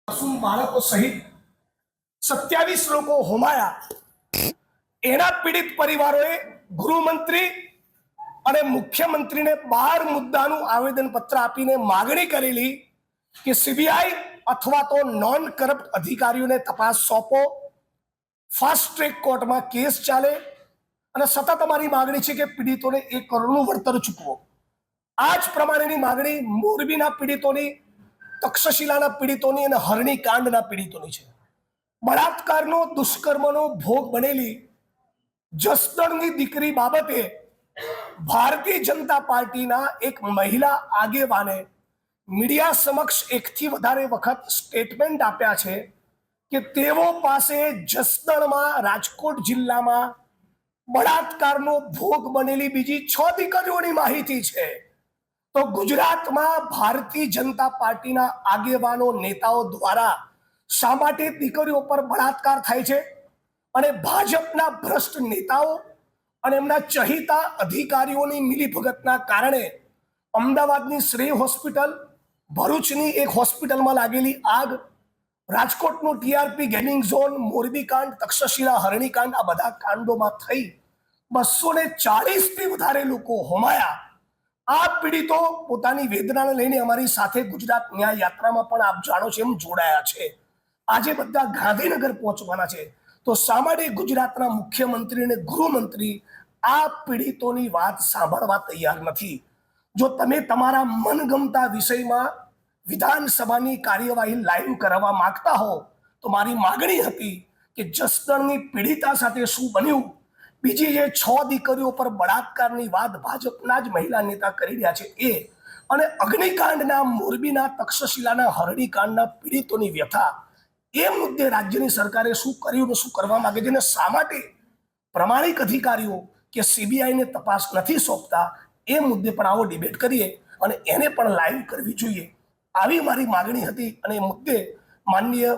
માસૂમ બાળકો સહિત 27 લોકો હોમાયા। એના પીડિત પરિવારોએ ગૃહમંત્રી અને મુખ્યમંત્રીને 12 મુદ્દાનું આવેદનપત્ર આપીને માગણી કરેલી કે સીબીઆઈ અથવા તો નોન કરપ્ટ અધિકારીઓને તપાસ સોંપો, ફાસ્ટ ટ્રેક કોર્ટમાં કેસ ચાલે અને સતત અમારી માગણી છે કે પીડિતોને 1 કરોડનું વળતર ચૂકવો। આ જ પ્રમાણેની માગણી મોરબીના પીડિતોની, તક્ષશિલાના પીડિતોની અને હરણી કાંડના પીડિતોની છે। બળાત્કારનો, દુષ્કર્મનો ભોગ બનેલી જસદણની દીકરી બાબતે ભારતીય જનતા પાર્ટીના એક મહિલા આગેવાને મીડિયા સમક્ષ 1 થી વધારે વખત સ્ટેટમેન્ટ આપ્યા છે કે તેઓ પાસે જસદણમાં, રાજકોટ જિલ્લામાં બળાત્કારનો ભોગ બનેલી બીજી 6 દીકરીઓની માહિતી છે। તો ગુજરાતમાં ભારતીય જનતા પાર્ટીના આગેવાનો, નેતાઓ દ્વારા શા માટે દીકરીઓ પર બળાત્કાર થાય છે અને ભાજપના ભ્રષ્ટ નેતાઓ અને એમના ચહિતા અધિકારીઓની મિલીભગતના કારણે અમદાવાદની શ્રેય હોસ્પિટલ, ભરૂચની એક હોસ્પિટલમાં લાગેલી આગ, રાજકોટનું ટીઆરપી ગેમિંગ ઝોન, મોરબી કાંડ, તક્ષશિલા, હરણી કાંડ, આ બધા કાંડોમાં થઈ 240થી વધારે લોકો હોમાયા। આ પીડિતો પોતાની વેદનાને લઈને અમારી સાથે ગુજરાત ન્યાય યાત્રામાં પણ આપ જાણો છો એમ જોડાયા છે। આજે બધા ગાંધીનગર પહોંચવાના છે। તો શા માટે ગુજરાતના મુખ્યમંત્રી અને ગૃહમંત્રી આ પીડિતોની વાત સાંભળવા તૈયાર નથી? જો તમે તમારા મનગમતા વિષયમાં વિધાનસભાની કાર્યવાહી લાઈવ કરવા માંગતા હો તો મારી માગણી હતી કે જસદણની પીડિતા સાથે શું બન્યું, બીજી જે 6 દીકરીઓ પર બળાત્કારની વાત ભાજપના જ મહિલા નેતા કરી રહ્યા છે એ, અને અગ્નિકાંડના, મોરબીના, તક્ષશિલાના, હરણી કાંડના પીડિતોની વ્યથા, એ મુદ્દે રાજ્યની સરકારે શું કર્યું અને શું કરવા માંગે છે અને શા માટે પ્રમાણિક અધિકારીઓ કે સીબીઆઈને તપાસ નથી સોંપતા, એ મુદ્દે પણ આવો ડિબેટ કરીએ અને એને પણ લાઈવ કરવી જોઈએ, આવી મારી માગણી હતી। અને એ મુદ્દે માનનીય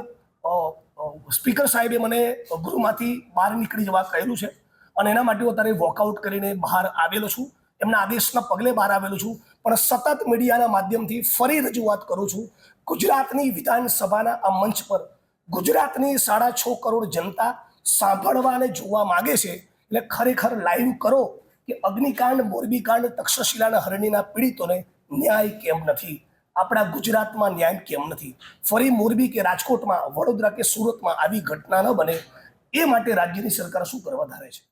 સ્પીકર સાહેબે મને ગૃહમાંથી બહાર નીકળી જવા કહેલું છે અને એના માટે હું અત્યારે વોકઆઉટ કરીને બહાર આવેલો છું, એમના આદેશના પગલે બહાર આવેલો છું। પણ સતત મીડિયાના માધ્યમથી ફરી રજૂઆત કરું છું, ગુજરાતની વિધાનસભાના આ મંચ પર ગુજરાતની 6.5 કરોડ જનતા સાંભળવા અને જોવા માંગે છે, એટલે ખરેખર લાઈવ કરો કે અગ્નિકાંડ, મોરબી કાંડ, તક્ષશિલાના, હરણીના પીડિતોને ન્યાય કેમ નથી, આપણા ગુજરાતમાં ન્યાય કેમ નથી, ફરી મોરબી કે રાજકોટમાં, વડોદરા કે સુરતમાં આવી ઘટના ન બને એ માટે રાજ્યની સરકાર શું કરવા ધારે છે?